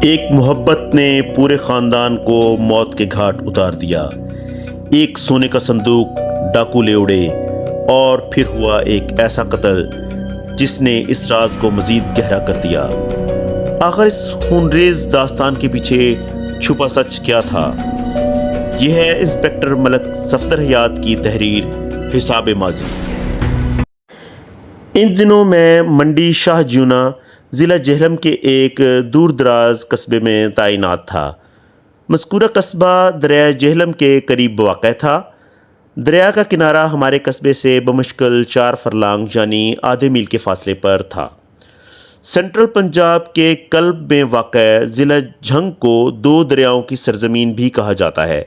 ایک محبت نے پورے خاندان کو موت کے گھاٹ اتار دیا۔ ایک سونے کا صندوق ڈاکو لے اڑے اور پھر ہوا ایک ایسا قتل جس نے اس راز کو مزید گہرا کر دیا۔ آخر اس خونریز داستان کے پیچھے چھپا سچ کیا تھا؟ یہ ہے انسپکٹر ملک صفدر حیات کی تحریر حساب ماضی۔ ان دنوں میں منڈی شاہ جیونا ضلع جہلم کے ایک دور دراز قصبے میں تعینات تھا۔ مذکورہ قصبہ دریائے جہلم کے قریب واقع تھا۔ دریا کا کنارہ ہمارے قصبے سے بمشکل 4 فرلانگ یعنی آدھے میل کے فاصلے پر تھا۔ سینٹرل پنجاب کے قلب میں واقع ضلع جھنگ کو 2 دریاؤں کی سرزمین بھی کہا جاتا ہے۔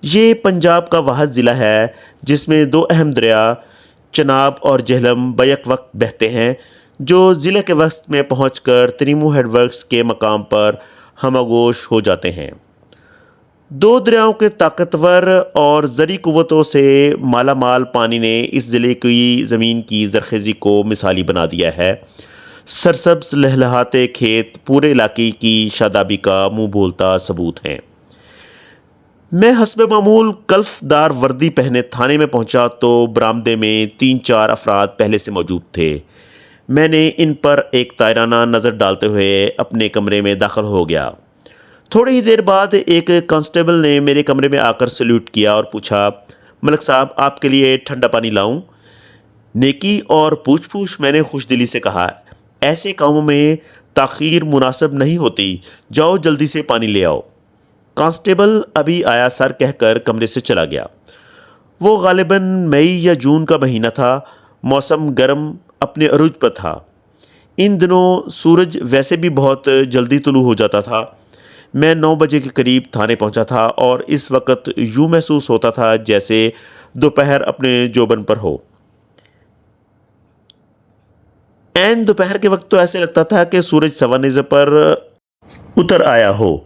یہ پنجاب کا واحد ضلع ہے جس میں 2 اہم دریا چناب اور جہلم بیک وقت بہتے ہیں، جو ضلع کے وسط میں پہنچ کر تریمو ہیڈ ورکس کے مقام پر ہمہ گوش ہو جاتے ہیں۔ 2 دریاؤں کے طاقتور اور زرعی قوتوں سے مالا مال پانی نے اس ضلع کی زمین کی زرخیزی کو مثالی بنا دیا ہے۔ سرسبز لہلہاتے کھیت پورے علاقے کی شادابی کا منہ بولتا ثبوت ہیں۔ میں حسب معمول کلف دار وردی پہنے تھانے میں پہنچا تو برآمدے میں 3-4 افراد پہلے سے موجود تھے۔ میں نے ان پر ایک طائرانہ نظر ڈالتے ہوئے اپنے کمرے میں داخل ہو گیا۔ تھوڑی ہی دیر بعد ایک کانسٹیبل نے میرے کمرے میں آ کر سلیوٹ کیا اور پوچھا، ملک صاحب آپ کے لیے ٹھنڈا پانی لاؤں؟ نیکی اور پوچھ پوچھ میں نے خوش دلی سے کہا، ایسے کاموں میں تاخیر مناسب نہیں ہوتی، جاؤ جلدی سے پانی لے آؤ۔ کانسٹیبل ابھی آیا سر کہہ کر کمرے سے چلا گیا۔ وہ غالباً مئی یا جون کا مہینہ تھا، موسم گرم اپنے عروج پر تھا۔ ان دنوں سورج ویسے بھی بہت جلدی طلوع ہو جاتا تھا۔ میں 9 بجے کے قریب تھانے پہنچا تھا اور اس وقت یوں محسوس ہوتا تھا جیسے دوپہر اپنے جوبن پر ہو۔ عین دوپہر کے وقت تو ایسے لگتا تھا کہ سورج سوانیزے پر اتر آیا ہو۔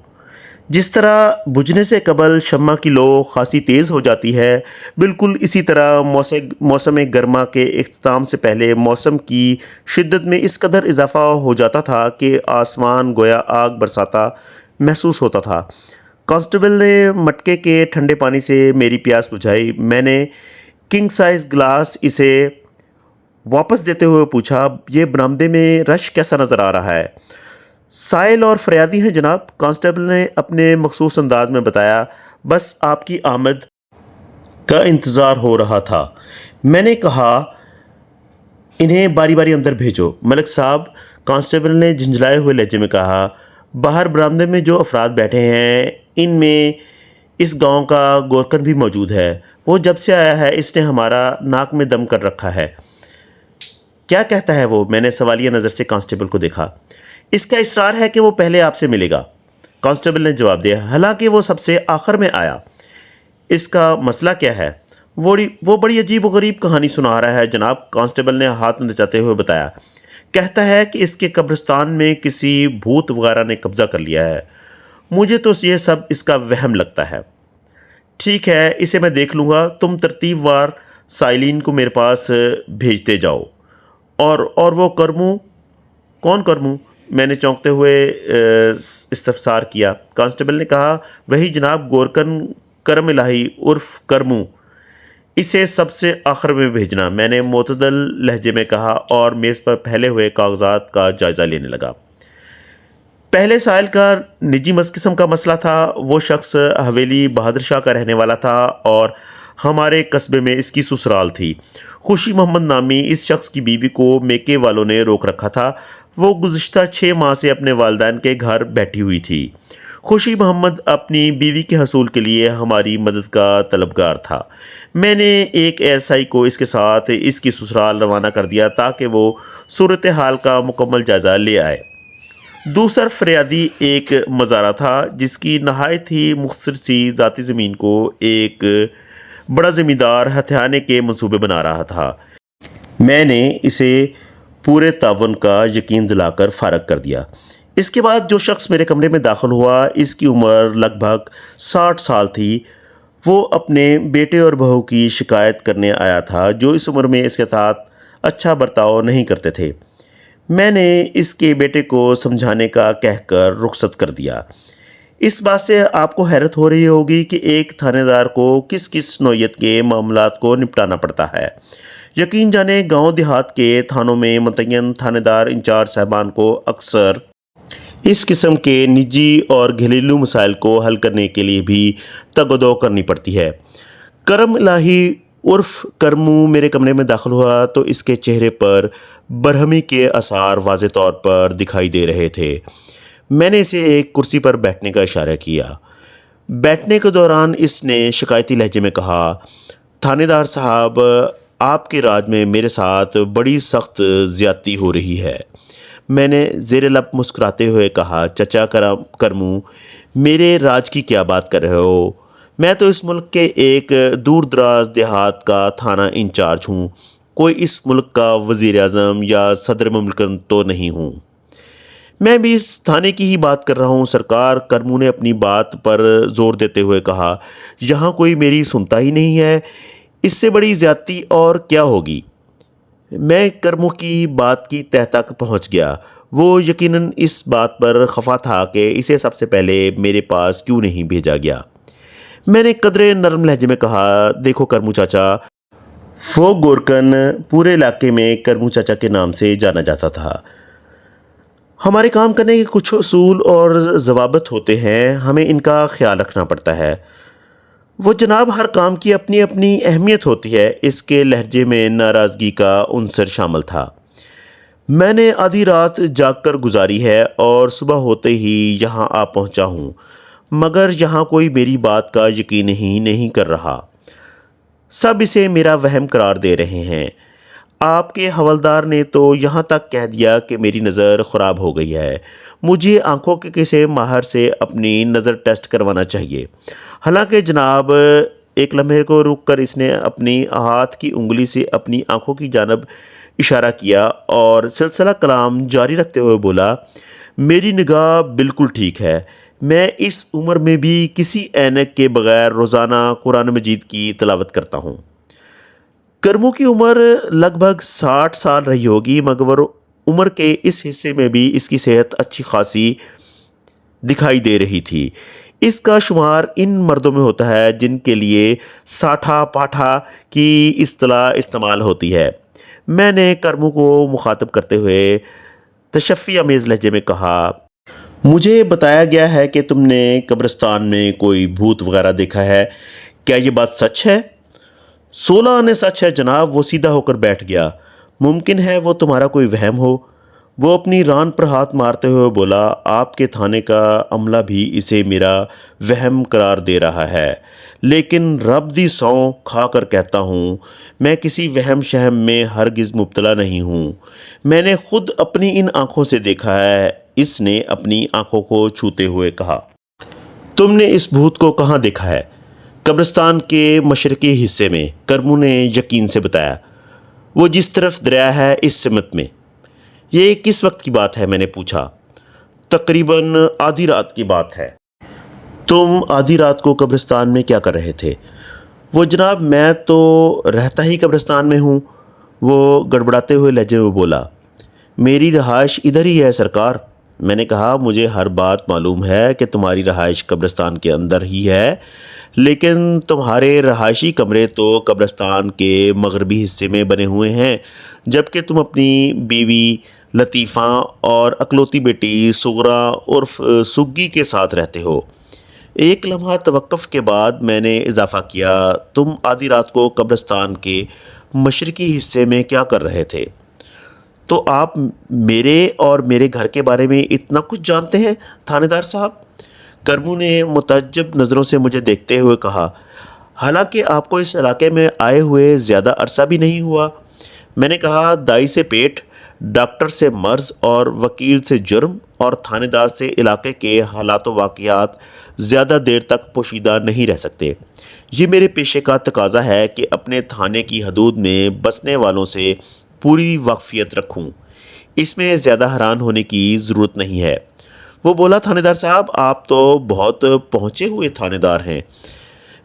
جس طرح بجھنے سے قبل شمع کی لو خاصی تیز ہو جاتی ہے، بالکل اسی طرح موسم گرما کے اختتام سے پہلے موسم کی شدت میں اس قدر اضافہ ہو جاتا تھا کہ آسمان گویا آگ برساتا محسوس ہوتا تھا۔ کانسٹیبل نے مٹکے کے ٹھنڈے پانی سے میری پیاس بجھائی۔ میں نے کنگ سائز گلاس اسے واپس دیتے ہوئے پوچھا، یہ برآمدے میں رش کیسا نظر آ رہا ہے؟ سائل اور فریادی ہیں جناب، کانسٹیبل نے اپنے مخصوص انداز میں بتایا، بس آپ کی آمد کا انتظار ہو رہا تھا۔ میں نے کہا، انہیں باری باری اندر بھیجو۔ ملک صاحب، کانسٹیبل نے جھنجھلائے ہوئے لہجے میں کہا، باہر برآمدے میں جو افراد بیٹھے ہیں ان میں اس گاؤں کا گورکن بھی موجود ہے۔ وہ جب سے آیا ہے اس نے ہمارا ناک میں دم کر رکھا ہے۔ کیا کہتا ہے وہ؟ میں نے سوالیہ نظر سے کانسٹیبل کو دیکھا۔ اس کا اصرار ہے کہ وہ پہلے آپ سے ملے گا، کانسٹیبل نے جواب دیا، حالانکہ وہ سب سے آخر میں آیا۔ اس کا مسئلہ کیا ہے؟ وہ بڑی عجیب و غریب کہانی سنا رہا ہے جناب، کانسٹیبل نے ہاتھ نچاتے ہوئے بتایا۔ کہتا ہے کہ اس کے قبرستان میں کسی بھوت وغیرہ نے قبضہ کر لیا ہے۔ مجھے تو یہ سب اس کا وہم لگتا ہے۔ ٹھیک ہے، اسے میں دیکھ لوں گا، تم ترتیب وار سائلین کو میرے پاس بھیجتے جاؤ۔ اور وہ کرمو؟ کون کرمو؟ میں نے چونکتے ہوئے استفسار کیا۔ کانسٹیبل نے کہا، وہی جناب، گورکن کرم الہی عرف کرمو، اسے سب سے آخر میں بھیجنا، میں نے معتدل لہجے میں کہا اور میز پر پھیلے ہوئے کاغذات کا جائزہ لینے لگا۔ پہلے سائل کا نجی قسم کا مسئلہ تھا۔ وہ شخص حویلی بہادر شاہ کا رہنے والا تھا اور ہمارے قصبے میں اس کی سسرال تھی۔ خوشی محمد نامی اس شخص کی بیوی کو میکے والوں نے روک رکھا تھا۔ وہ گزشتہ 6 ماہ سے اپنے والدین کے گھر بیٹھی ہوئی تھی۔ خوشی محمد اپنی بیوی کے حصول کے لیے ہماری مدد کا طلبگار تھا۔ میں نے ایک ASI کو اس کے ساتھ اس کی سسرال روانہ کر دیا تاکہ وہ صورتحال کا مکمل جائزہ لے آئے۔ دوسر فریادی ایک مزارع تھا جس کی نہایت ہی مختصر سی ذاتی زمین کو ایک بڑا زمیندار ہتھیانے کے منصوبے بنا رہا تھا۔ میں نے اسے پورے تعاون کا یقین دلا کر فارغ کر دیا۔ اس کے بعد جو شخص میرے کمرے میں داخل ہوا، اس کی عمر لگ بھگ 60 سال تھی۔ وہ اپنے بیٹے اور بہو کی شکایت کرنے آیا تھا جو اس عمر میں اس کے ساتھ اچھا برتاؤ نہیں کرتے تھے۔ میں نے اس کے بیٹے کو سمجھانے کا کہہ کر رخصت کر دیا۔ اس بات سے آپ کو حیرت ہو رہی ہوگی کہ ایک تھانے دار کو کس کس نوعیت کے معاملات کو نپٹانا پڑتا ہے۔ یقین جانیں گاؤں دیہات کے تھانوں میں متعین تھانے دار انچارج صاحبان کو اکثر اس قسم کے نجی اور گھریلو مسائل کو حل کرنے کے لیے بھی تگ و دو کرنی پڑتی ہے۔ کرم الہی عرف کرمو میرے کمرے میں داخل ہوا تو اس کے چہرے پر برہمی کے آثار واضح طور پر دکھائی دے رہے تھے۔ میں نے اسے ایک کرسی پر بیٹھنے کا اشارہ کیا۔ بیٹھنے کے دوران اس نے شکایتی لہجے میں کہا، تھانے دار صاحب، آپ کے راج میں میرے ساتھ بڑی سخت زیادتی ہو رہی ہے۔ میں نے زیر لب مسکراتے ہوئے کہا، چچا کرمو، میرے راج کی کیا بات کر رہے ہو؟ میں تو اس ملک کے ایک دور دراز دیہات کا تھانہ انچارج ہوں، کوئی اس ملک کا وزیر اعظم یا صدر مملکت تو نہیں ہوں۔ میں بھی اس تھانے کی ہی بات کر رہا ہوں سرکار، کرمو نے اپنی بات پر زور دیتے ہوئے کہا۔ یہاں کوئی میری سنتا ہی نہیں ہے، اس سے بڑی زیادتی اور کیا ہوگی؟ میں کرمو کی بات کی تہہ تک پہنچ گیا۔ وہ یقیناً اس بات پر خفا تھا کہ اسے سب سے پہلے میرے پاس کیوں نہیں بھیجا گیا۔ میں نے قدرے نرم لہجے میں کہا، دیکھو کرمو چاچا، وہ گورکن پورے علاقے میں کرمو چاچا کے نام سے جانا جاتا تھا۔ ہمارے کام کرنے کے کچھ اصول اور ضوابط ہوتے ہیں، ہمیں ان کا خیال رکھنا پڑتا ہے۔ وہ جناب، ہر کام کی اپنی اپنی اہمیت ہوتی ہے۔ اس کے لہجے میں ناراضگی کا عنصر شامل تھا۔ میں نے آدھی رات جاگ کر گزاری ہے اور صبح ہوتے ہی یہاں آ پہنچا ہوں، مگر یہاں کوئی میری بات کا یقین ہی نہیں کر رہا۔ سب اسے میرا وہم قرار دے رہے ہیں۔ آپ کے حوالدار نے تو یہاں تک کہہ دیا کہ میری نظر خراب ہو گئی ہے، مجھے آنکھوں کے کسی ماہر سے اپنی نظر ٹیسٹ کروانا چاہیے۔ حالانکہ جناب، ایک لمحے کو رک کر اس نے اپنی ہاتھ کی انگلی سے اپنی آنکھوں کی جانب اشارہ کیا اور سلسلہ کلام جاری رکھتے ہوئے بولا، میری نگاہ بالکل ٹھیک ہے۔ میں اس عمر میں بھی کسی اینک کے بغیر روزانہ قرآن مجید کی تلاوت کرتا ہوں۔ کرمو کی عمر لگ بھگ 60 سال رہی ہوگی، مگر عمر کے اس حصے میں بھی اس کی صحت اچھی خاصی دکھائی دے رہی تھی۔ اس کا شمار ان مردوں میں ہوتا ہے جن کے لیے ساٹھا پاٹھا کی اصطلاح استعمال ہوتی ہے۔ میں نے کرمو کو مخاطب کرتے ہوئے تشفی آمیز لہجے میں کہا، مجھے بتایا گیا ہے کہ تم نے قبرستان میں کوئی بھوت وغیرہ دیکھا ہے، کیا یہ بات سچ ہے؟ 16 آنے سچ ہے جناب۔ وہ سیدھا ہو کر بیٹھ گیا۔ ممکن ہے وہ تمہارا کوئی وہم ہو؟ وہ اپنی ران پر ہاتھ مارتے ہوئے بولا، آپ کے تھانے کا عملہ بھی اسے میرا وہم قرار دے رہا ہے، لیکن رب دی سوں کھا کر کہتا ہوں، میں کسی وہم شہم میں ہرگز مبتلا نہیں ہوں۔ میں نے خود اپنی ان آنکھوں سے دیکھا ہے۔ اس نے اپنی آنکھوں کو چھوتے ہوئے کہا، تم نے اس بھوت کو کہاں دیکھا ہے؟ قبرستان کے مشرقی حصے میں، کرمو نے یقین سے بتایا۔ وہ جس طرف دریا ہے اس سمت میں۔ یہ کس وقت کی بات ہے؟ میں نے پوچھا۔ تقریباً آدھی رات کی بات ہے۔ تم آدھی رات کو قبرستان میں کیا کر رہے تھے؟ وہ جناب، میں تو رہتا ہی قبرستان میں ہوں۔ وہ گڑبڑاتے ہوئے لہجے میں بولا، میری رہائش ادھر ہی ہے سرکار۔ میں نے کہا، مجھے ہر بات معلوم ہے کہ تمہاری رہائش قبرستان کے اندر ہی ہے، لیکن تمہارے رہائشی کمرے تو قبرستان کے مغربی حصے میں بنے ہوئے ہیں، جبکہ تم اپنی بیوی لطیفہ اور اکلوتی بیٹی سغرا عرف سگی کے ساتھ رہتے ہو۔ ایک لمحہ توقف کے بعد میں نے اضافہ کیا، تم آدھی رات کو قبرستان کے مشرقی حصے میں کیا کر رہے تھے؟ تو آپ میرے اور میرے گھر کے بارے میں اتنا کچھ جانتے ہیں تھانے دار صاحب؟ کرمو نے متعجب نظروں سے مجھے دیکھتے ہوئے کہا، حالانکہ آپ کو اس علاقے میں آئے ہوئے زیادہ عرصہ بھی نہیں ہوا۔ میں نے کہا، دائی سے پیٹ، ڈاکٹر سے مرض اور وکیل سے جرم اور تھانے دار سے علاقے کے حالات و واقعات زیادہ دیر تک پوشیدہ نہیں رہ سکتے۔ یہ میرے پیشے کا تقاضا ہے کہ اپنے تھانے کی حدود میں بسنے والوں سے پوری واقفیت رکھوں۔ اس میں زیادہ حیران ہونے کی ضرورت نہیں ہے۔ وہ بولا، تھانے دار صاحب، آپ تو بہت پہنچے ہوئے تھانے دار ہیں۔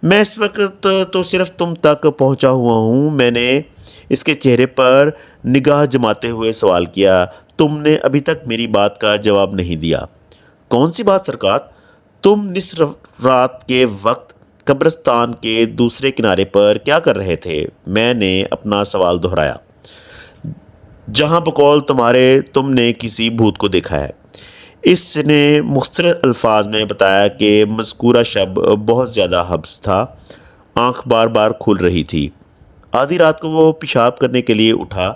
میں اس وقت تو صرف تم تک پہنچا ہوا ہوں۔ میں نے اس کے چہرے پر نگاہ جماتے ہوئے سوال کیا، تم نے ابھی تک میری بات کا جواب نہیں دیا۔ کون سی بات سرکار؟ تم نصف رات کے وقت قبرستان کے دوسرے کنارے پر کیا کر رہے تھے؟ میں نے اپنا سوال دہرایا۔ جہاں بقول تمہارے تم نے کسی بھوت کو دیکھا ہے۔ اس نے مختصر الفاظ میں بتایا کہ مذکورہ شب بہت زیادہ حبس تھا، آنکھ بار بار کھل رہی تھی۔ آدھی رات کو وہ پیشاب کرنے کے لیے اٹھا۔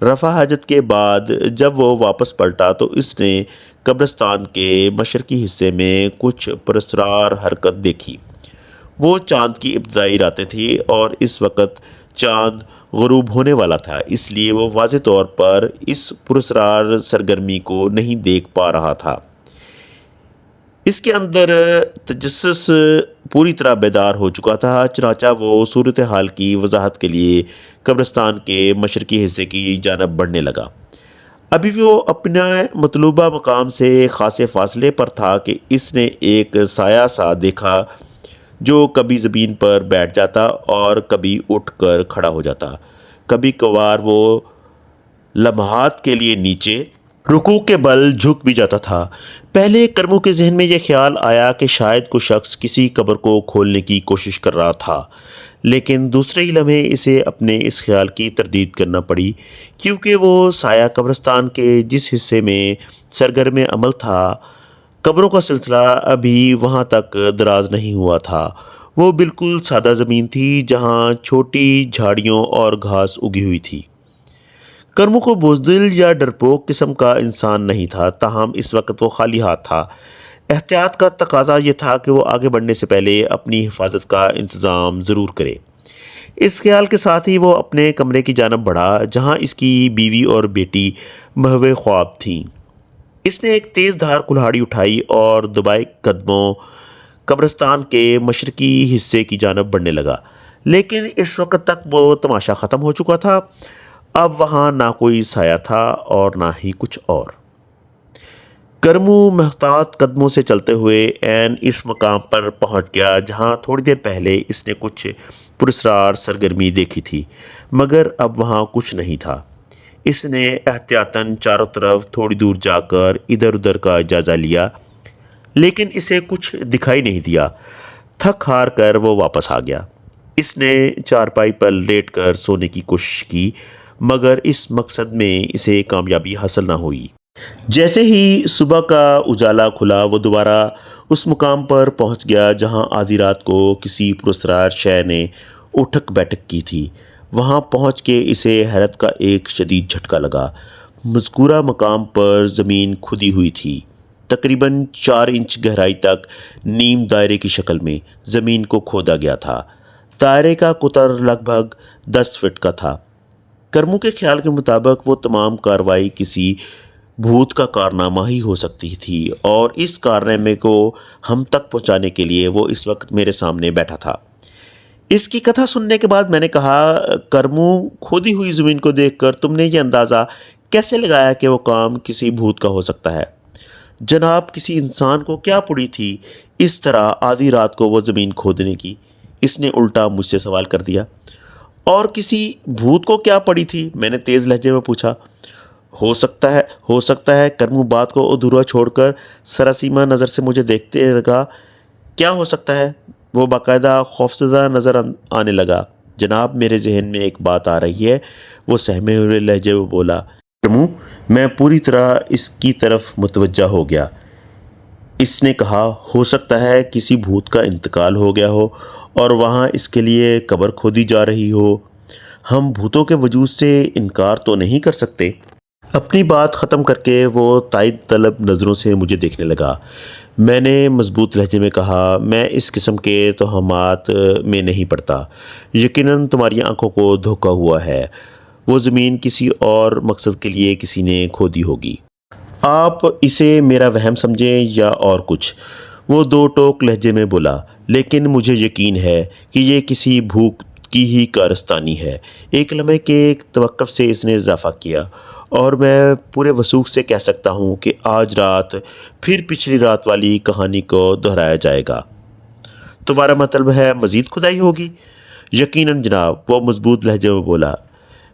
رفع حاجت کے بعد جب وہ واپس پلٹا تو اس نے قبرستان کے مشرقی حصے میں کچھ پراسرار حرکت دیکھی۔ وہ چاند کی ابتدائی راتیں تھیں اور اس وقت چاند غروب ہونے والا تھا، اس لیے وہ واضح طور پر اس پراسرار سرگرمی کو نہیں دیکھ پا رہا تھا۔ اس کے اندر تجسس پوری طرح بیدار ہو چکا تھا، چنانچہ وہ صورتحال کی وضاحت کے لیے قبرستان کے مشرقی حصے کی جانب بڑھنے لگا۔ ابھی وہ اپنے مطلوبہ مقام سے خاصے فاصلے پر تھا کہ اس نے ایک سایہ سا دیکھا جو کبھی زمین پر بیٹھ جاتا اور کبھی اٹھ کر کھڑا ہو جاتا۔ کبھی کبھار وہ لمحات کے لیے نیچے رکوع کے بل جھک بھی جاتا تھا۔ پہلے کرمو کے ذہن میں یہ خیال آیا کہ شاید کوئی شخص کسی قبر کو کھولنے کی کوشش کر رہا تھا، لیکن دوسرے ہی لمحے اسے اپنے اس خیال کی تردید کرنا پڑی، کیونکہ وہ سایہ قبرستان کے جس حصے میں سرگرم عمل تھا، قبروں کا سلسلہ ابھی وہاں تک دراز نہیں ہوا تھا۔ وہ بالکل سادہ زمین تھی جہاں چھوٹی جھاڑیوں اور گھاس اگی ہوئی تھی۔ کرمو کو بزدل یا ڈرپوک قسم کا انسان نہیں تھا، تاہم اس وقت وہ خالی ہاتھ تھا۔ احتیاط کا تقاضا یہ تھا کہ وہ آگے بڑھنے سے پہلے اپنی حفاظت کا انتظام ضرور کرے۔ اس خیال کے ساتھ ہی وہ اپنے کمرے کی جانب بڑھا جہاں اس کی بیوی اور بیٹی محو خواب تھیں۔ اس نے ایک تیز دھار کلہاڑی اٹھائی اور دبائے قدموں قبرستان کے مشرقی حصے کی جانب بڑھنے لگا، لیکن اس وقت تک وہ تماشا ختم ہو چکا تھا۔ اب وہاں نہ کوئی سایہ تھا اور نہ ہی کچھ اور۔ کرمو محتاط قدموں سے چلتے ہوئے عین اس مقام پر پہنچ گیا جہاں تھوڑی دیر پہلے اس نے کچھ پراسرار سرگرمی دیکھی تھی، مگر اب وہاں کچھ نہیں تھا۔ اس نے احتیاطاً چاروں طرف تھوڑی دور جا کر ادھر ادھر کا جائزہ لیا، لیکن اسے کچھ دکھائی نہیں دیا۔ تھک ہار کر وہ واپس آ گیا۔ اس نے چارپائی پر لیٹ کر سونے کی کوشش کی، مگر اس مقصد میں اسے کامیابی حاصل نہ ہوئی۔ جیسے ہی صبح کا اجالا کھلا وہ دوبارہ اس مقام پر پہنچ گیا جہاں آدھی رات کو کسی پراسرار شے نے اٹھک بیٹھک کی تھی۔ وہاں پہنچ کے اسے حیرت کا ایک شدید جھٹکا لگا۔ مذکورہ مقام پر زمین کھدی ہوئی تھی، تقریباً 4 انچ گہرائی تک نیم دائرے کی شکل میں زمین کو کھودا گیا تھا۔ دائرے کا قطر لگ بھگ 10 فٹ کا تھا۔ کرمو کے خیال کے مطابق وہ تمام کارروائی کسی بھوت کا کارنامہ ہی ہو سکتی تھی، اور اس کارنامے کو ہم تک پہنچانے کے لیے وہ اس وقت میرے سامنے بیٹھا تھا۔ اس کی کتھا سننے کے بعد میں نے کہا، کرمو، کھودی ہوئی زمین کو دیکھ کر تم نے یہ اندازہ کیسے لگایا کہ وہ کام کسی بھوت کا ہو سکتا ہے؟ جناب، کسی انسان کو کیا پڑی تھی اس طرح آدھی رات کو وہ زمین کھودنے کی؟ اس نے الٹا مجھ سے سوال کر دیا۔ اور کسی بھوت کو کیا پڑی تھی؟ میں نے تیز لہجے میں پوچھا۔ ہو سکتا ہے۔ کرمو بات کو ادھورا چھوڑ کر سراسیمہ نظر سے مجھے دیکھتے لگا۔ کیا ہو سکتا ہے؟ وہ باقاعدہ خوفزدہ نظر آنے لگا۔ جناب، میرے ذہن میں ایک بات آ رہی ہے، وہ سہمے ہوئے لہجے میں بولا۔ کرمو، میں پوری طرح اس کی طرف متوجہ ہو گیا۔ اس نے کہا، ہو سکتا ہے کسی بھوت کا انتقال ہو گیا ہو اور وہاں اس کے لیے قبر کھودی جا رہی ہو۔ ہم بھوتوں کے وجود سے انکار تو نہیں کر سکتے۔ اپنی بات ختم کر کے وہ تائید طلب نظروں سے مجھے دیکھنے لگا۔ میں نے مضبوط لہجے میں کہا، میں اس قسم کے توہمات میں نہیں پڑتا۔ یقیناً تمہاری آنکھوں کو دھوکا ہوا ہے۔ وہ زمین کسی اور مقصد کے لیے کسی نے کھودی ہوگی۔ آپ اسے میرا وہم سمجھیں یا اور کچھ، وہ 2 ٹوک لہجے میں بولا، لیکن مجھے یقین ہے کہ یہ کسی بھوت کی ہی کارستانی ہے۔ ایک لمحے کے توقف سے اس نے اضافہ کیا، اور میں پورے وثوق سے کہہ سکتا ہوں کہ آج رات پھر پچھلی رات والی کہانی کو دہرایا جائے گا۔ تمہارا مطلب ہے مزید کھدائی ہوگی؟ یقیناً جناب، وہ مضبوط لہجے میں بولا۔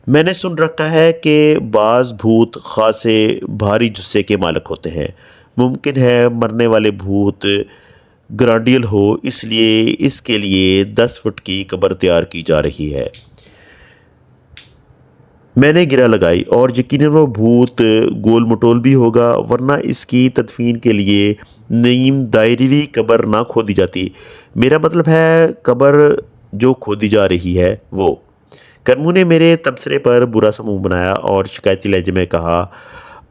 میں نے سن رکھا ہے کہ بعض بھوت خاصے بھاری جثے کے مالک ہوتے ہیں۔ ممکن ہے مرنے والے بھوت گرانڈیل ہو، اس لیے اس کے لیے 10 فٹ کی قبر تیار کی جا رہی ہے۔ میں نے گرہ لگائی، اور یقیناً وہ بھوت گول مٹول بھی ہوگا، ورنہ اس کی تدفین کے لیے نیم دائرہوی قبر نہ کھودی جاتی۔ میرا مطلب ہے قبر جو کھودی جا رہی ہے وہ۔ کرمو نے میرے تبصرے پر برا سا منہ بنایا اور شکایتی لہجے میں کہا،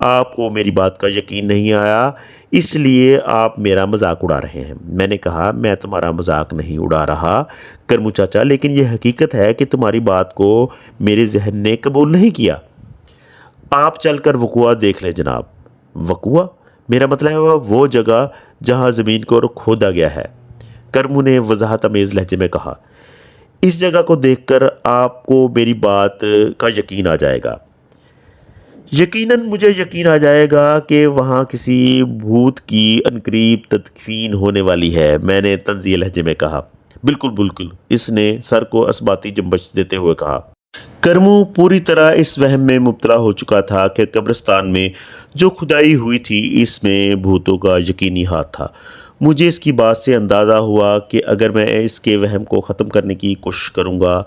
آپ کو میری بات کا یقین نہیں آیا، اس لیے آپ میرا مذاق اڑا رہے ہیں۔ میں نے کہا، میں تمہارا مذاق نہیں اڑا رہا کرمو چاچا، لیکن یہ حقیقت ہے کہ تمہاری بات کو میرے ذہن نے قبول نہیں کیا۔ آپ چل کر وقوع دیکھ لیں جناب۔ وقوع؟ میرا مطلب ہے وہ جگہ جہاں زمین کو کھودا گیا ہے، کرمو نے وضاحت آمیز لہجے میں کہا۔ اس جگہ کو دیکھ کر آپ کو میری بات کا یقین آ جائے گا۔ یقیناً مجھے یقین آ جائے گا کہ وہاں کسی بھوت کی عنقریب تدفین ہونے والی ہے، میں نے طنزیہ لہجے میں کہا۔ بالکل بالکل، اس نے سر کو اثباتی جنبش دیتے ہوئے کہا۔ کرمو پوری طرح اس وہم میں مبتلا ہو چکا تھا کہ قبرستان میں جو کھدائی ہوئی تھی اس میں بھوتوں کا یقینی ہاتھ تھا۔ مجھے اس کی بات سے اندازہ ہوا کہ اگر میں اس کے وہم کو ختم کرنے کی کوشش کروں گا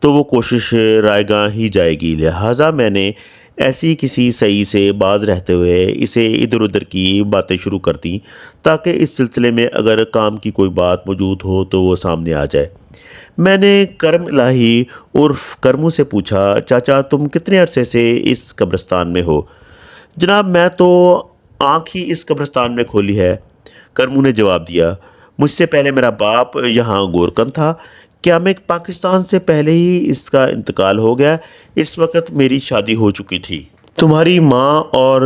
تو وہ کوشش رائیگاں ہی جائے گی، لہٰذا میں نے ایسی کسی صحیح سے باز رہتے ہوئے اسے ادھر ادھر کی باتیں شروع کر دیں تاکہ اس سلسلے میں اگر کام کی کوئی بات موجود ہو تو وہ سامنے آ جائے۔ میں نے کرم الہی عرف کرمو سے پوچھا، چاچا تم کتنے عرصے سے اس قبرستان میں ہو؟ جناب میں تو آنکھ ہی اس قبرستان میں کھولی ہے، کرمو نے جواب دیا۔ مجھ سے پہلے میرا باپ یہاں گورکن تھا، کیا میں پاکستان سے پہلے ہی اس کا انتقال ہو گیا؟ اس وقت میری شادی ہو چکی تھی۔ تمہاری ماں اور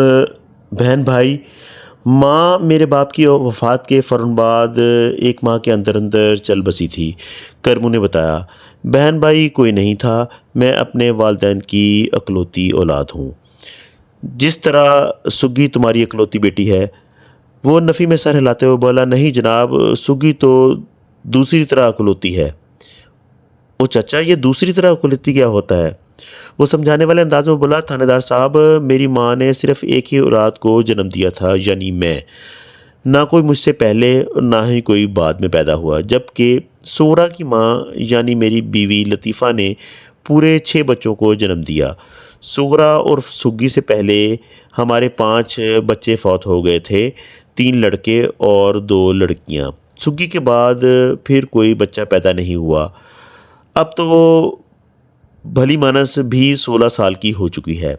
بہن بھائی؟ ماں میرے باپ کی وفات کے فوراً بعد 1 ماہ کے اندر اندر چل بسی تھی، کرمو نے بتایا۔ بہن بھائی کوئی نہیں تھا، میں اپنے والدین کی اکلوتی اولاد ہوں۔ جس طرح سگی تمہاری اکلوتی بیٹی ہے؟ وہ نفی میں سر ہلاتے ہوئے بولا، نہیں جناب، سگی تو دوسری طرح اکلوتی ہے۔ او چچا، یہ دوسری طرح اکلوتی کیا ہوتا ہے؟ وہ سمجھانے والے انداز میں بولا، تھانے دار صاحب، میری ماں نے صرف ایک ہی اولاد کو جنم دیا تھا، یعنی میں۔ نہ کوئی مجھ سے پہلے اور نہ ہی کوئی بعد میں پیدا ہوا، جبکہ سغرا کی ماں یعنی میری بیوی لطیفہ نے پورے 6 بچوں کو جنم دیا۔ سغرا اور سگی سے پہلے ہمارے 5 بچے فوت ہو گئے تھے، 3 لڑکے اور 2 لڑکیاں۔ سگی کے بعد پھر کوئی بچہ پیدا نہیں ہوا۔ اب تو وہ بھلی مانس بھی 16 سال کی ہو چکی ہے۔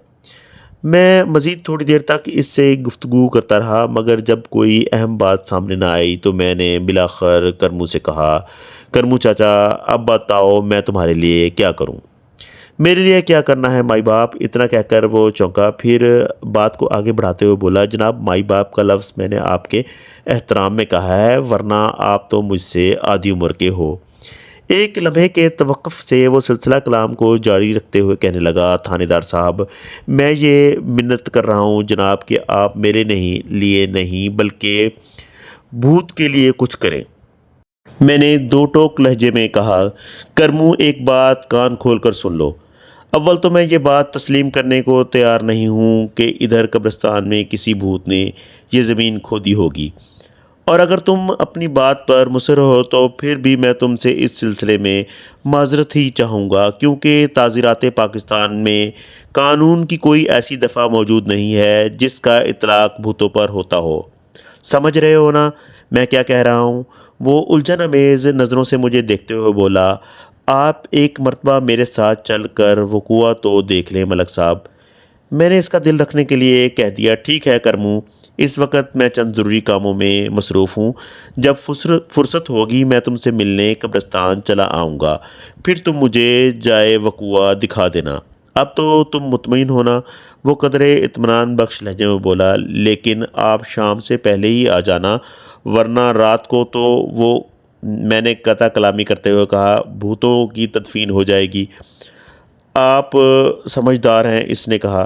میں مزید تھوڑی دیر تک اس سے گفتگو کرتا رہا، مگر جب کوئی اہم بات سامنے نہ آئی تو میں نے بلاخر کرمو سے کہا، کرمو چاچا اب بتاؤ میں تمہارے لیے کیا کروں؟ میرے لیے کیا کرنا ہے مائی باپ؟ اتنا کہہ کر وہ چونکا، پھر بات کو آگے بڑھاتے ہوئے بولا، جناب مائی باپ کا لفظ میں نے آپ کے احترام میں کہا ہے، ورنہ آپ تو مجھ سے آدھی عمر کے ہو۔ ایک لمحے کے توقف سے وہ سلسلہ کلام کو جاری رکھتے ہوئے کہنے لگا، تھانے دار صاحب، میں یہ منت کر رہا ہوں جناب کہ آپ میرے لیے نہیں بلکہ بھوت کے لیے کچھ کریں۔ میں نے 2 ٹوک لہجے میں کہا، کرمو ایک بات کان کھول کر سن لو۔ اول تو میں یہ بات تسلیم کرنے کو تیار نہیں ہوں کہ ادھر قبرستان میں کسی بھوت نے یہ زمین کھودی ہوگی، اور اگر تم اپنی بات پر مصر ہو تو پھر بھی میں تم سے اس سلسلے میں معذرت ہی چاہوں گا، کیونکہ تعزیرات پاکستان میں قانون کی کوئی ایسی دفعہ موجود نہیں ہے جس کا اطلاق بھوتوں پر ہوتا ہو۔ سمجھ رہے ہو نا میں کیا کہہ رہا ہوں؟ وہ الجھن امیز نظروں سے مجھے دیکھتے ہوئے بولا، آپ ایک مرتبہ میرے ساتھ چل کر وقوع تو دیکھ لیں ملک صاحب۔ میں نے اس کا دل رکھنے کے لیے کہہ دیا، ٹھیک ہے کرمو، اس وقت میں چند ضروری کاموں میں مصروف ہوں، جب فرصت ہوگی میں تم سے ملنے قبرستان چلا آؤں گا، پھر تم مجھے جائے وقوع دکھا دینا۔ اب تو تم مطمئن ہونا، وہ قدرے اطمینان بخش لہجے میں بولا، لیکن آپ شام سے پہلے ہی آ جانا، ورنہ رات کو تو وہ، میں نے قطع کلامی کرتے ہوئے کہا، بھوتوں کی تدفین ہو جائے گی۔ آپ سمجھدار ہیں، اس نے کہا۔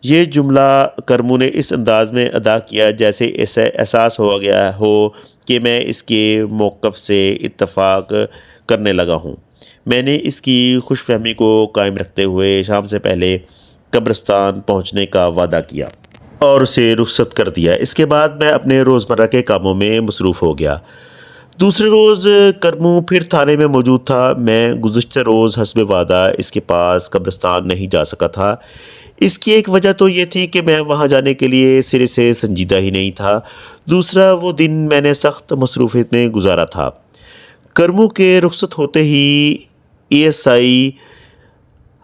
یہ جملہ کرمو نے اس انداز میں ادا کیا جیسے اسے احساس ہو گیا ہو کہ میں اس کے موقف سے اتفاق کرنے لگا ہوں۔ میں نے اس کی خوش فہمی کو قائم رکھتے ہوئے شام سے پہلے قبرستان پہنچنے کا وعدہ کیا اور اسے رخصت کر دیا۔ اس کے بعد میں اپنے روزمرہ کے کاموں میں مصروف ہو گیا۔ دوسرے روز کرمو پھر تھانے میں موجود تھا۔ میں گزشتہ روز حسب وعدہ اس کے پاس قبرستان نہیں جا سکا تھا۔ اس کی ایک وجہ تو یہ تھی کہ میں وہاں جانے کے لیے سرے سے سنجیدہ ہی نہیں تھا۔ دوسرا، وہ دن میں نے سخت مصروفیت میں گزارا تھا۔ کرمو کے رخصت ہوتے ہی ASI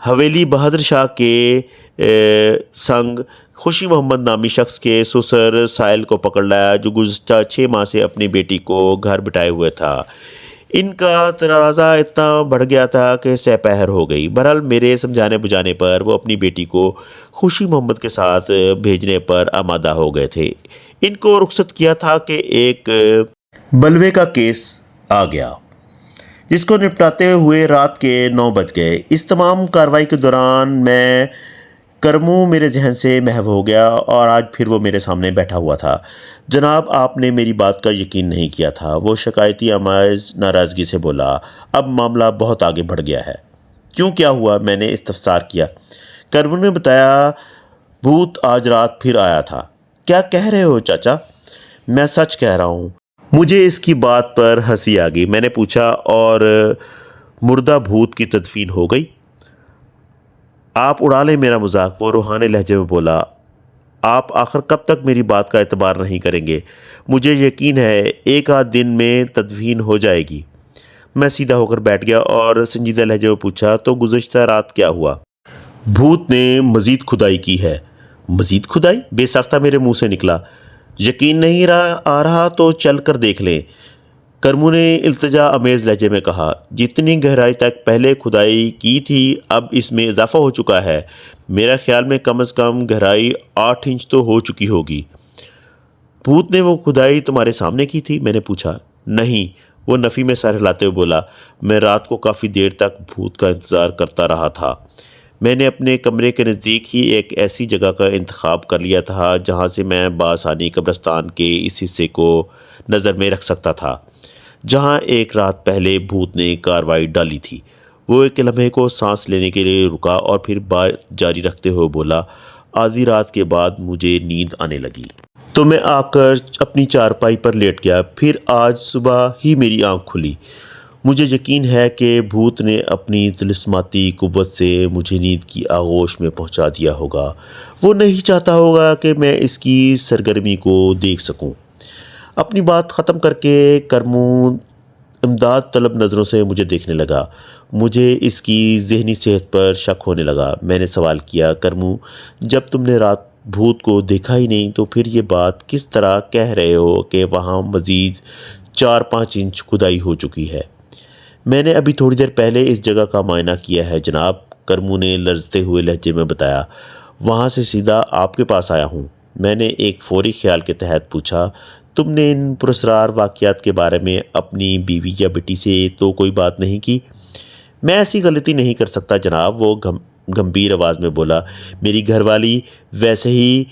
حویلی بہادر شاہ کے سنگ خوشی محمد نامی شخص کے سسر سائل کو پکڑ لایا، جو گزشتہ 6 ماہ سے اپنی بیٹی کو گھر بٹھائے ہوئے تھا۔ ان کا تنازع اتنا بڑھ گیا تھا کہ سہ پہر ہو گئی۔ بہرحال میرے سمجھانے بجھانے پر وہ اپنی بیٹی کو خوشی محمد کے ساتھ بھیجنے پر آمادہ ہو گئے تھے۔ ان کو رخصت کیا تھا کہ ایک بلوے کا کیس آ گیا، جس کو نپٹاتے ہوئے رات کے 9 بج گئے۔ اس تمام کارروائی کے دوران میں کرمو میرے ذہن سے محو ہو گیا اور آج پھر وہ میرے سامنے بیٹھا ہوا تھا۔ جناب، آپ نے میری بات کا یقین نہیں کیا تھا، وہ شکایتی آمیز ناراضگی سے بولا۔ اب معاملہ بہت آگے بڑھ گیا ہے۔ کیوں، کیا ہوا؟ میں نے استفسار کیا۔ کرمو نے بتایا، بھوت آج رات پھر آیا تھا۔ کیا کہہ رہے ہو چاچا؟ میں سچ کہہ رہا ہوں۔ مجھے اس کی بات پر ہنسی آ گئی۔ میں نے پوچھا، اور مردہ بھوت کی تدفین ہو گئی؟ آپ اڑا لیں میرا مذاق، وہ روحانے لہجے میں بولا۔ آپ آخر کب تک میری بات کا اعتبار نہیں کریں گے؟ مجھے یقین ہے ایک آدھ دن میں تدفین ہو جائے گی۔ میں سیدھا ہو کر بیٹھ گیا اور سنجیدہ لہجے میں پوچھا، تو گزشتہ رات کیا ہوا؟ بھوت نے مزید کھدائی کی ہے۔ مزید کھدائی؟ بے ساختہ میرے منہ سے نکلا۔ یقین نہیں آ رہا تو چل کر دیکھ لیں، کرمو نے التجا امیز لہجے میں کہا۔ جتنی گہرائی تک پہلے کھدائی کی تھی اب اس میں اضافہ ہو چکا ہے۔ میرا خیال میں کم از کم گہرائی 8 انچ تو ہو چکی ہوگی۔ بھوت نے وہ کھدائی تمہارے سامنے کی تھی؟ میں نے پوچھا۔ نہیں، وہ نفی میں سر ہلاتے ہوئے بولا۔ میں رات کو کافی دیر تک بھوت کا انتظار کرتا رہا تھا۔ میں نے اپنے کمرے کے نزدیک ہی ایک ایسی جگہ کا انتخاب کر لیا تھا جہاں سے میں بآسانی قبرستان کے اس حصے کو نظر میں رکھ سکتا تھا جہاں ایک رات پہلے بھوت نے کارروائی ڈالی تھی۔ وہ ایک لمحے کو سانس لینے کے لیے رکا اور پھر بات جاری رکھتے ہوئے بولا، آدھی رات کے بعد مجھے نیند آنے لگی تو میں آ کر اپنی چارپائی پر لیٹ گیا۔ پھر آج صبح ہی میری آنکھ کھلی۔ مجھے یقین ہے کہ بھوت نے اپنی طلسماتی قوت سے مجھے نیند کی آغوش میں پہنچا دیا ہوگا۔ وہ نہیں چاہتا ہوگا کہ میں اس کی سرگرمی کو دیکھ سکوں۔ اپنی بات ختم کر کے کرمو امداد طلب نظروں سے مجھے دیکھنے لگا۔ مجھے اس کی ذہنی صحت پر شک ہونے لگا۔ میں نے سوال کیا، کرمو، جب تم نے رات بھوت کو دیکھا ہی نہیں تو پھر یہ بات کس طرح کہہ رہے ہو کہ وہاں مزید 4-5 انچ کھدائی ہو چکی ہے؟ میں نے ابھی تھوڑی دیر پہلے اس جگہ کا معائنہ کیا ہے جناب، کرمو نے لرزتے ہوئے لہجے میں بتایا۔ وہاں سے سیدھا آپ کے پاس آیا ہوں۔ میں نے ایک فوری خیال کے تحت پوچھا، تم نے ان پراسرار واقعات کے بارے میں اپنی بیوی یا بیٹی سے تو کوئی بات نہیں کی؟ میں ایسی غلطی نہیں کر سکتا جناب، وہ گمبھیر آواز میں بولا۔ میری گھر والی ویسے ہی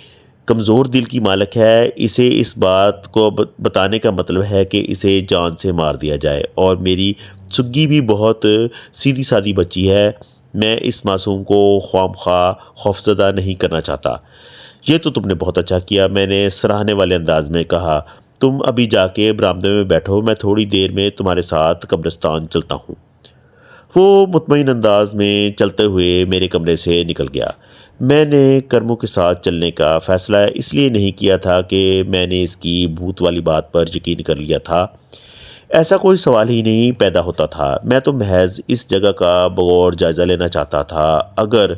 کمزور دل کی مالک ہے، اسے اس بات کو بتانے کا مطلب ہے کہ اسے جان سے مار دیا جائے، اور میری سگی بھی بہت سیدھی سادی بچی ہے۔ میں اس معصوم کو خواہ خوفزدہ نہیں کرنا چاہتا۔ یہ تو تم نے بہت اچھا کیا، میں نے سراہنے والے انداز میں کہا۔ تم ابھی جا کے برآمدے میں بیٹھو، میں تھوڑی دیر میں تمہارے ساتھ قبرستان چلتا ہوں۔ وہ مطمئن انداز میں چلتے ہوئے میرے کمرے سے نکل گیا۔ میں نے کرمو کے ساتھ چلنے کا فیصلہ اس لیے نہیں کیا تھا کہ میں نے اس کی بھوت والی بات پر یقین کر لیا تھا۔ ایسا کوئی سوال ہی نہیں پیدا ہوتا تھا۔ میں تو محض اس جگہ کا بغور جائزہ لینا چاہتا تھا۔ اگر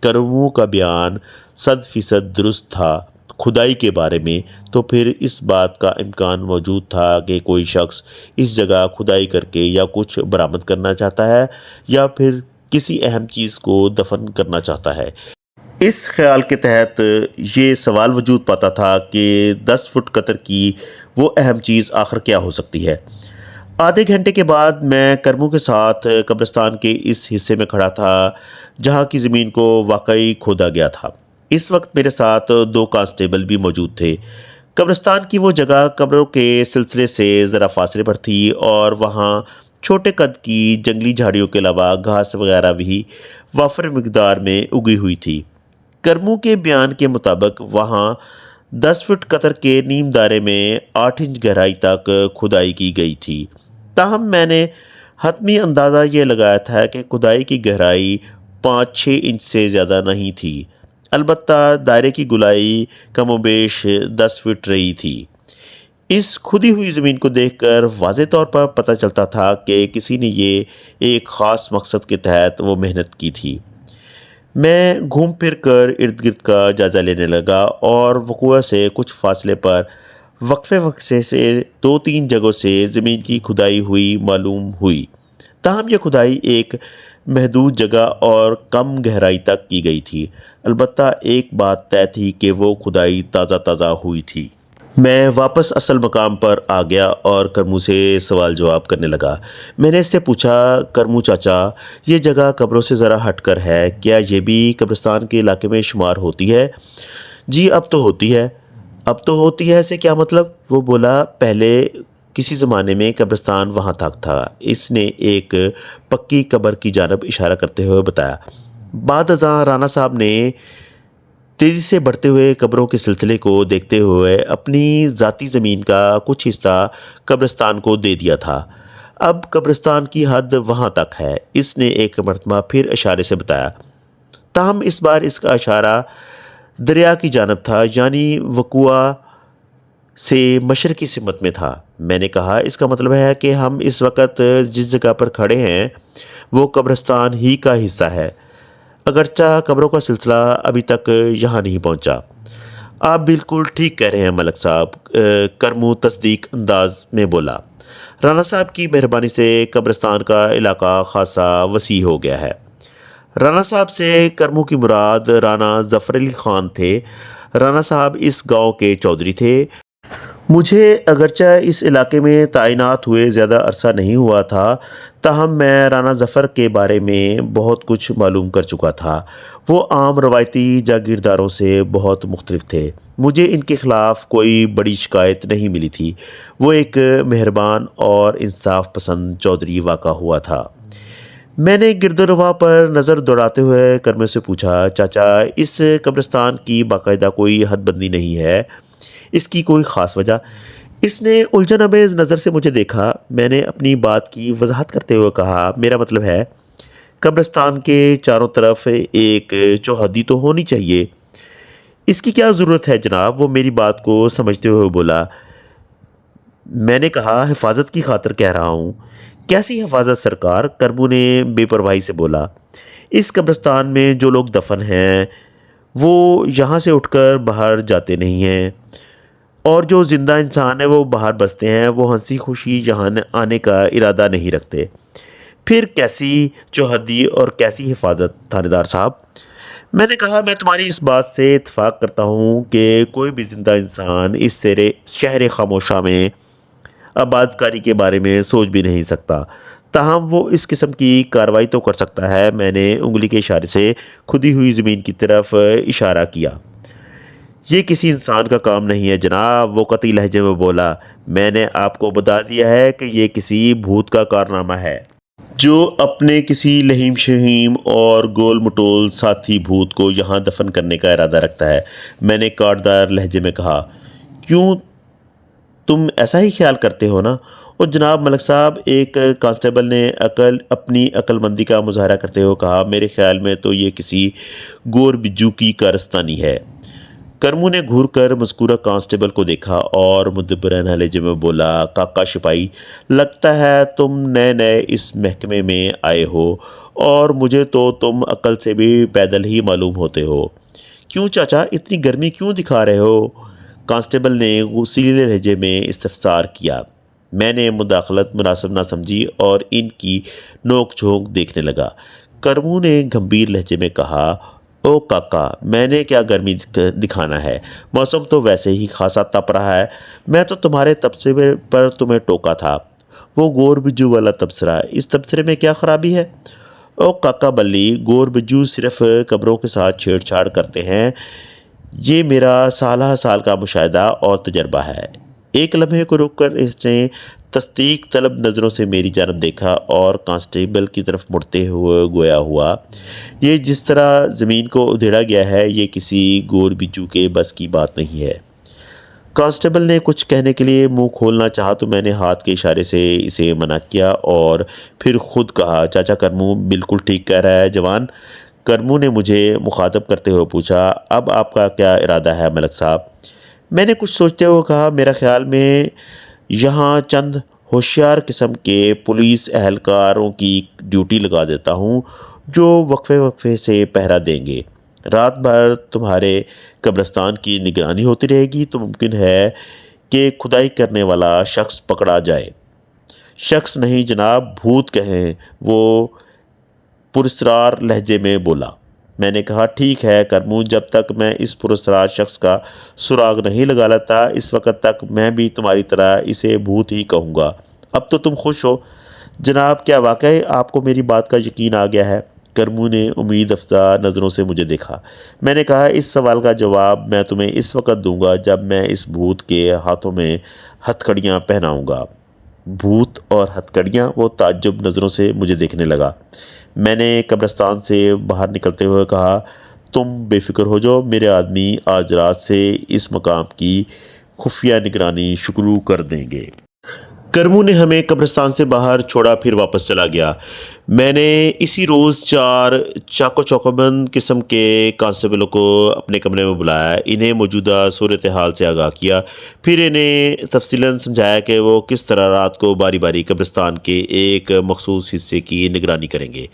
کرمو کا بیان 100% درست تھا کھدائی کے بارے میں، تو پھر اس بات کا امکان موجود تھا کہ کوئی شخص اس جگہ کھدائی کر کے یا کچھ برآمد کرنا چاہتا ہے یا پھر کسی اہم چیز کو دفن کرنا چاہتا ہے۔ اس خیال کے تحت یہ سوال وجود پاتا تھا کہ 10 فٹ قطر کی وہ اہم چیز آخر کیا ہو سکتی ہے۔ آدھے گھنٹے کے بعد میں کرمو کے ساتھ قبرستان کے اس حصے میں کھڑا تھا جہاں کی زمین کو واقعی کھودا گیا تھا۔ اس وقت میرے ساتھ 2 کانسٹیبل بھی موجود تھے۔ قبرستان کی وہ جگہ قبروں کے سلسلے سے ذرا فاصلے پر تھی اور وہاں چھوٹے قد کی جنگلی جھاڑیوں کے علاوہ گھاس وغیرہ بھی وافر مقدار میں اگی ہوئی تھی۔ کرمو کے بیان کے مطابق وہاں 10 فٹ قطر کے نیم دائرے میں 8 انچ گہرائی تک کھدائی کی گئی تھی۔ تاہم میں نے حتمی اندازہ یہ لگایا تھا کہ کھدائی کی گہرائی 5-6 انچ سے زیادہ نہیں تھی۔ البتہ دائرے کی گہرائی کم و بیش 10 فٹ رہی تھی۔ اس کھدی ہوئی زمین کو دیکھ کر واضح طور پر پتہ چلتا تھا کہ کسی نے یہ ایک خاص مقصد کے تحت وہ محنت کی تھی۔ میں گھوم پھر کر ارد گرد کا جائزہ لینے لگا اور وقوع سے کچھ فاصلے پر وقفے سے 2-3 جگہوں سے زمین کی کھدائی ہوئی معلوم ہوئی۔ تاہم یہ کھدائی ایک محدود جگہ اور کم گہرائی تک کی گئی تھی۔ البتہ ایک بات طے تھی کہ وہ کھدائی تازہ ہوئی تھی۔ میں واپس اصل مقام پر آ گیا اور کرمو سے سوال جواب کرنے لگا۔ میں نے اس سے پوچھا، کرمو چاچا، یہ جگہ قبروں سے ذرا ہٹ کر ہے، کیا یہ بھی قبرستان کے علاقے میں شمار ہوتی ہے؟ جی اب تو ہوتی ہے۔ اب تو ہوتی ہے اسے کیا مطلب؟ وہ بولا، پہلے کسی زمانے میں قبرستان وہاں تک تھا۔ اس نے ایک پکی قبر کی جانب اشارہ کرتے ہوئے بتایا۔ بعد ازاں رانا صاحب نے تیزی سے بڑھتے ہوئے قبروں کے سلسلے کو دیکھتے ہوئے اپنی ذاتی زمین کا کچھ حصہ قبرستان کو دے دیا تھا۔ اب قبرستان کی حد وہاں تک ہے، اس نے ایک مرتبہ پھر اشارے سے بتایا۔ تاہم اس بار اس کا اشارہ دریا کی جانب تھا، یعنی وقوع سے مشرقی سمت میں تھا۔ میں نے کہا، اس کا مطلب ہے کہ ہم اس وقت جس جگہ پر کھڑے ہیں وہ قبرستان ہی کا حصہ ہے، اگرچہ قبروں کا سلسلہ ابھی تک یہاں نہیں پہنچا۔ آپ بالکل ٹھیک کہہ رہے ہیں ملک صاحب، کرمو تصدیق انداز میں بولا۔ رانا صاحب کی مہربانی سے قبرستان کا علاقہ خاصا وسیع ہو گیا ہے۔ رانا صاحب سے کرمو کی مراد رانا ظفر علی خان تھے۔ رانا صاحب اس گاؤں کے چودھری تھے۔ مجھے اگرچہ اس علاقے میں تعینات ہوئے زیادہ عرصہ نہیں ہوا تھا، تاہم میں رانا ظفر کے بارے میں بہت کچھ معلوم کر چکا تھا۔ وہ عام روایتی جاگیرداروں سے بہت مختلف تھے۔ مجھے ان کے خلاف کوئی بڑی شکایت نہیں ملی تھی۔ وہ ایک مہربان اور انصاف پسند چودھری واقع ہوا تھا۔ میں نے گرد و نواح پر نظر دوڑاتے ہوئے کرمو سے پوچھا، چاچا، اس قبرستان کی باقاعدہ کوئی حد بندی نہیں ہے؟ اس کی کوئی خاص وجہ؟ اس نے الجھن آمیز نظر سے مجھے دیکھا۔ میں نے اپنی بات کی وضاحت کرتے ہوئے کہا، میرا مطلب ہے قبرستان کے چاروں طرف ایک چوہدی تو ہونی چاہیے۔ اس کی کیا ضرورت ہے جناب؟ وہ میری بات کو سمجھتے ہوئے بولا۔ میں نے کہا، حفاظت کی خاطر کہہ رہا ہوں۔ کیسی حفاظت سرکار؟ کرمو نے بے پرواہی سے بولا۔ اس قبرستان میں جو لوگ دفن ہیں وہ یہاں سے اٹھ کر باہر جاتے نہیں ہیں، اور جو زندہ انسان ہیں وہ باہر بستے ہیں، وہ ہنسی خوشی یہاں آنے کا ارادہ نہیں رکھتے۔ پھر کیسی چوہدی اور کیسی حفاظت تھانے دار صاحب؟ میں نے کہا، میں تمہاری اس بات سے اتفاق کرتا ہوں کہ کوئی بھی زندہ انسان اس شہر خاموشہ میں آباد کاری کے بارے میں سوچ بھی نہیں سکتا، تاہم وہ اس قسم کی کارروائی تو کر سکتا ہے۔ میں نے انگلی کے اشارے سے کھدی ہوئی زمین کی طرف اشارہ کیا۔ یہ کسی انسان کا کام نہیں ہے جناب، وہ قطعی لہجے میں بولا۔ میں نے آپ کو بتا دیا ہے کہ یہ کسی بھوت کا کارنامہ ہے جو اپنے کسی لہیم شہیم اور گول مٹول ساتھی بھوت کو یہاں دفن کرنے کا ارادہ رکھتا ہے۔ میں نے کاٹدار لہجے میں کہا، کیوں تم ایسا ہی خیال کرتے ہو نا؟ اور جناب ملک صاحب، ایک کانسٹیبل نے اپنی عقل مندی کا مظاہرہ کرتے ہوئے کہا، میرے خیال میں تو یہ کسی گور بجو کی کارستانی ہے۔ کرمو نے گھور کر مذکورہ کانسٹیبل کو دیکھا اور مدبرانہ لہجے میں بولا، کاکا سپاہی، لگتا ہے تم نئے اس محکمے میں آئے ہو، اور مجھے تو تم عقل سے بھی پیدل ہی معلوم ہوتے ہو۔ کیوں چاچا، اتنی گرمی کیوں دکھا رہے ہو؟ کانسٹیبل نے غصیلے لہجے میں استفسار کیا۔ میں نے مداخلت مناسب نہ سمجھی اور ان کی نوک جھونک دیکھنے لگا۔ کرمو نے گھمبیر لہجے میں کہا، او کاکا، میں نے کیا گرمی دکھانا ہے؟ موسم تو ویسے ہی خاصا تپ رہا ہے۔ میں تو تمہارے تبصرے پر تمہیں ٹوکا تھا، وہ گور بجو والا تبصرہ، اس تبصرے میں کیا خرابی ہے؟ او کاکا بلی، گور بجو صرف قبروں کے ساتھ چھیڑ چھاڑ کرتے ہیں، یہ میرا سالہ سال کا مشاہدہ اور تجربہ ہے۔ ایک لمحے کو رک کر اس نے تصدیق طلب نظروں سے میری جانب دیکھا اور کانسٹیبل کی طرف مڑتے ہوئے گویا ہوا، یہ جس طرح زمین کو ادھیڑا گیا ہے یہ کسی گور بچو کے بس کی بات نہیں ہے۔ کانسٹیبل نے کچھ کہنے کے لیے منہ کھولنا چاہا تو میں نے ہاتھ کے اشارے سے اسے منع کیا اور پھر خود کہا، چاچا کرمو بالکل ٹھیک کہہ رہا ہے جوان۔ کرمو نے مجھے مخاطب کرتے ہوئے پوچھا، اب آپ کا کیا ارادہ ہے ملک صاحب؟ میں نے کچھ سوچتے ہوئے کہا، میرا خیال میں یہاں چند ہوشیار قسم کے پولیس اہلکاروں کی ڈیوٹی لگا دیتا ہوں جو وقفے وقفے سے پہرا دیں گے۔ رات بھر تمہارے قبرستان کی نگرانی ہوتی رہے گی تو ممکن ہے کہ کھدائی کرنے والا شخص پکڑا جائے۔ شخص نہیں جناب، بھوت کہیں، وہ پراسرار لہجے میں بولا۔ میں نے کہا، ٹھیک ہے کرمو، جب تک میں اس پراسرار شخص کا سراغ نہیں لگا لیتا اس وقت تک میں بھی تمہاری طرح اسے بھوت ہی کہوں گا۔ اب تو تم خوش ہو جناب، کیا واقعی آپ کو میری بات کا یقین آ گیا ہے؟ کرمو نے امید افزا نظروں سے مجھے دیکھا۔ میں نے کہا، اس سوال کا جواب میں تمہیں اس وقت دوں گا جب میں اس بھوت کے ہاتھوں میں ہتھ کڑیاں پہناؤں گا۔ بھوت اور ہتھ کڑیاں؟ وہ تعجب نظروں سے مجھے دیکھنے لگا۔ میں نے قبرستان سے باہر نکلتے ہوئے کہا، تم بے فکر ہو جاؤ، میرے آدمی آج رات سے اس مقام کی خفیہ نگرانی شروع کر دیں گے۔ کرمو نے ہمیں قبرستان سے باہر چھوڑا پھر واپس چلا گیا۔ میں نے اسی روز 4 چاقو چوکوبند قسم کے کانسٹیبلوں کو اپنے کمرے میں بلایا، انہیں موجودہ صورتحال سے آگاہ کیا، پھر انہیں تفصیلاً سمجھایا کہ وہ کس طرح رات کو باری باری قبرستان کے ایک مخصوص حصے کی نگرانی کریں گے۔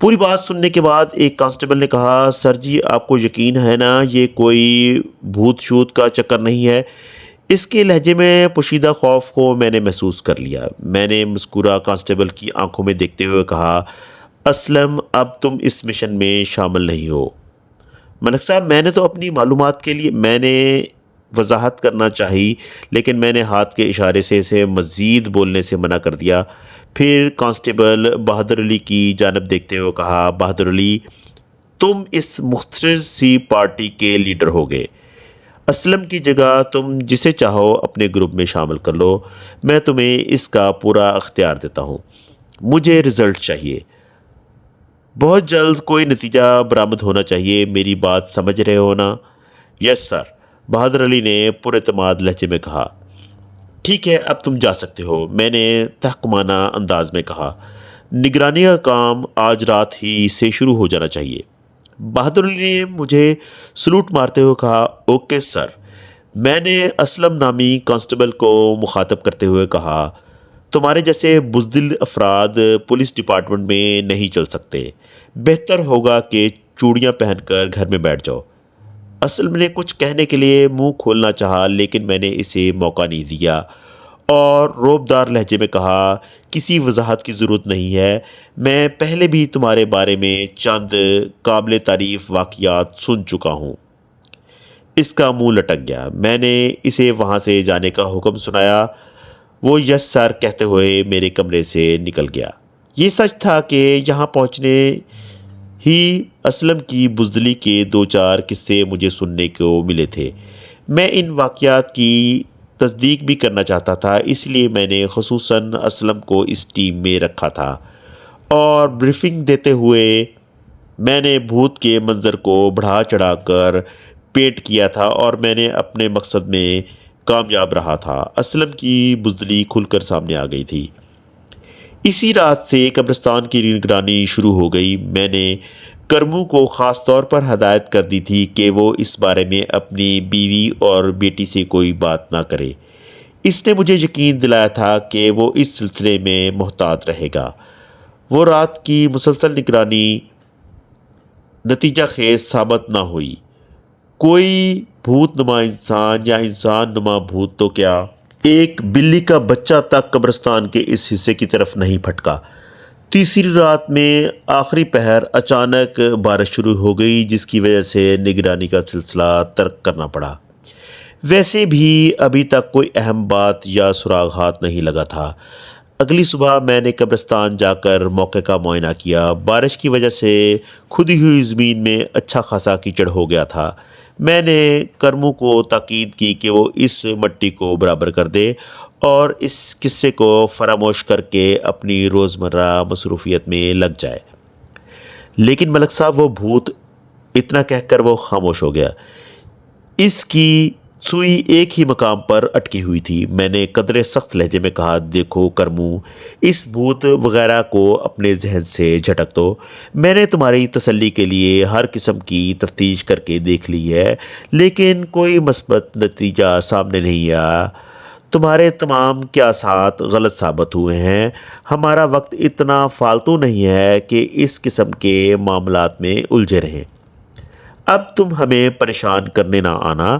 پوری بات سننے کے بعد ایک کانسٹیبل نے کہا، سر جی آپ کو یقین ہے نا یہ کوئی بھوت شوت کا چکر نہیں ہے؟ اس کے لہجے میں پوشیدہ خوف کو میں نے محسوس کر لیا۔ میں نے مسکورہ کانسٹیبل کی آنکھوں میں دیکھتے ہوئے کہا، اسلم اب تم اس مشن میں شامل نہیں ہو۔ ملک صاحب میں نے تو اپنی معلومات کے لیے میں نے وضاحت کرنا چاہی لیکن میں نے ہاتھ کے اشارے سے اسے مزید بولنے سے منع کر دیا۔ پھر کانسٹیبل بہادر علی کی جانب دیکھتے ہوئے کہا، بہادر علی تم اس مختصر سی پارٹی کے لیڈر ہو گے، اسلم کی جگہ تم جسے چاہو اپنے گروپ میں شامل کر لو، میں تمہیں اس کا پورا اختیار دیتا ہوں۔ مجھے رزلٹ چاہیے، بہت جلد کوئی نتیجہ برآمد ہونا چاہیے، میری بات سمجھ رہے ہو نا؟ یس سر، بہادر علی نے پر اعتماد لہجے میں کہا۔ ٹھیک ہے اب تم جا سکتے ہو، میں نے تحکمانہ انداز میں کہا۔ نگرانی کا کام آج رات ہی سے شروع ہو جانا چاہیے۔ بہادر علی نے مجھے سلوٹ مارتے ہوئے کہا، اوکے سر۔ میں نے اسلم نامی کانسٹیبل کو مخاطب کرتے ہوئے کہا، تمہارے جیسے بزدل افراد پولیس ڈپارٹمنٹ میں نہیں چل سکتے، بہتر ہوگا کہ چوڑیاں پہن کر گھر میں بیٹھ جاؤ۔ اسلم نے کچھ کہنے کے لیے منہ کھولنا چاہا لیکن میں نے اسے موقع نہیں دیا اور روبدار لہجے میں کہا، کسی وضاحت کی ضرورت نہیں ہے، میں پہلے بھی تمہارے بارے میں چند قابل تعریف واقعات سن چکا ہوں۔ اس کا منہ لٹک گیا۔ میں نے اسے وہاں سے جانے کا حکم سنایا، وہ یس سر کہتے ہوئے میرے کمرے سے نکل گیا۔ یہ سچ تھا کہ یہاں پہنچنے ہی اسلم کی بزدلی کے 2-4 قصے مجھے سننے کو ملے تھے۔ میں ان واقعات کی تصدیق بھی کرنا چاہتا تھا، اس لیے میں نے خصوصاً اسلم کو اس ٹیم میں رکھا تھا اور بریفنگ دیتے ہوئے میں نے بھوت کے منظر کو بڑھا چڑھا کر پیٹ کیا تھا اور میں نے اپنے مقصد میں کامیاب رہا تھا۔ اسلم کی بزدلی کھل کر سامنے آ گئی تھی۔ اسی رات سے قبرستان کی نگرانی شروع ہو گئی۔ میں نے کرمو کو خاص طور پر ہدایت کر دی تھی کہ وہ اس بارے میں اپنی بیوی اور بیٹی سے کوئی بات نہ کرے۔ اس نے مجھے یقین دلایا تھا کہ وہ اس سلسلے میں محتاط رہے گا۔ وہ رات کی مسلسل نگرانی نتیجہ خیز ثابت نہ ہوئی۔ کوئی بھوت نما انسان یا انسان نما بھوت تو کیا ایک بلی کا بچہ تک قبرستان کے اس حصے کی طرف نہیں پھٹکا۔ تیسری رات میں آخری پہر اچانک بارش شروع ہو گئی جس کی وجہ سے نگرانی کا سلسلہ ترک کرنا پڑا۔ ویسے بھی ابھی تک کوئی اہم بات یا سراغ ہاتھ نہیں لگا تھا۔ اگلی صبح میں نے قبرستان جا کر موقع کا معائنہ کیا۔ بارش کی وجہ سے کھدی ہوئی زمین میں اچھا خاصا کیچڑ ہو گیا تھا۔ میں نے کرمو کو تاکید کی کہ وہ اس مٹی کو برابر کر دے اور اس قصے کو فراموش کر کے اپنی روزمرہ مصروفیت میں لگ جائے، لیکن ملک صاحب وہ بھوت، اتنا کہہ کر وہ خاموش ہو گیا۔ اس کی سوئی ایک ہی مقام پر اٹکی ہوئی تھی۔ میں نے قدرے سخت لہجے میں کہا، دیکھو کرمو، اس بھوت وغیرہ کو اپنے ذہن سے جھٹک دو۔ میں نے تمہاری تسلی کے لیے ہر قسم کی تفتیش کر کے دیکھ لی ہے، لیکن کوئی مثبت نتیجہ سامنے نہیں آیا۔ تمہارے تمام قیاسات غلط ثابت ہوئے ہیں۔ ہمارا وقت اتنا فالتو نہیں ہے کہ اس قسم کے معاملات میں الجھے رہیں۔ اب تم ہمیں پریشان کرنے نہ آنا۔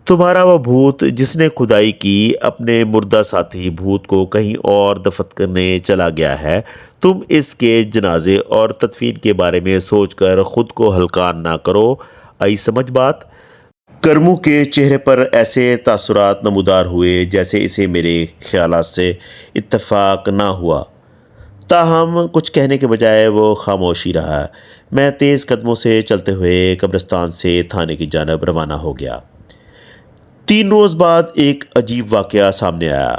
تمہارا وہ بھوت جس نے کھدائی کی اپنے مردہ ساتھی بھوت کو کہیں اور دفن کرنے چلا گیا ہے، تم اس کے جنازے اور تدفین کے بارے میں سوچ کر خود کو ہلکان نہ کرو۔ آئی سمجھ بات؟ کرمو کے چہرے پر ایسے تاثرات نمودار ہوئے جیسے اسے میرے خیالات سے اتفاق نہ ہوا، تاہم کچھ کہنے کے بجائے وہ خاموش ہی رہا۔ میں تیز قدموں سے چلتے ہوئے قبرستان سے تھانے کی جانب روانہ ہو گیا۔ 3 روز بعد ایک عجیب واقعہ سامنے آیا۔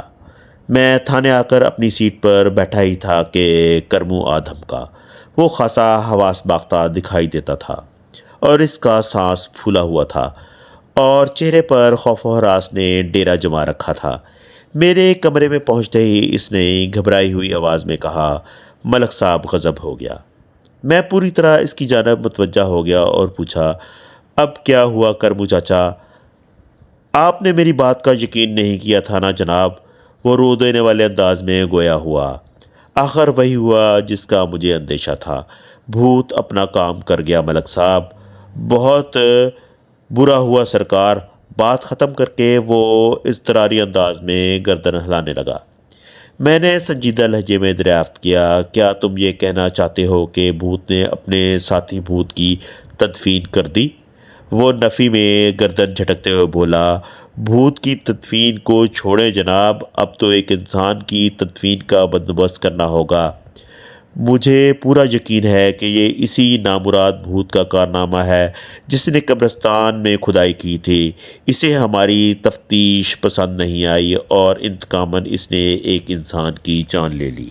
میں تھانے آ کر اپنی سیٹ پر بیٹھا ہی تھا کہ کرمو آ دھمکا۔ وہ خاصا حواس باختہ دکھائی دیتا تھا اور اس کا سانس پھولا ہوا تھا اور چہرے پر خوف و ہراس نے ڈیرا جما رکھا تھا۔ میرے کمرے میں پہنچتے ہی اس نے گھبرائی ہوئی آواز میں کہا، ملک صاحب غضب ہو گیا۔ میں پوری طرح اس کی جانب متوجہ ہو گیا اور پوچھا، اب کیا ہوا کرمو چاچا؟ آپ نے میری بات کا یقین نہیں کیا تھا نا جناب؟ وہ رو دینے والے انداز میں گویا ہوا۔ آخر وہی ہوا جس کا مجھے اندیشہ تھا۔ بھوت اپنا کام کر گیا ملک صاحب۔ بہت برا ہوا سرکار۔ بات ختم کر کے وہ اضطراری انداز میں گردن ہلانے لگا۔ میں نے سنجیدہ لہجے میں دریافت کیا، کیا تم یہ کہنا چاہتے ہو کہ بھوت نے اپنے ساتھی بھوت کی تدفین کر دی؟ وہ نفی میں گردن جھٹکتے ہوئے بولا، بھوت کی تدفین کو چھوڑیں جناب، اب تو ایک انسان کی تدفین کا بندوبست کرنا ہوگا۔ مجھے پورا یقین ہے کہ یہ اسی نامراد بھوت کا کارنامہ ہے جس نے قبرستان میں کھدائی کی تھی۔ اسے ہماری تفتیش پسند نہیں آئی اور انتقاماً اس نے ایک انسان کی جان لے لی۔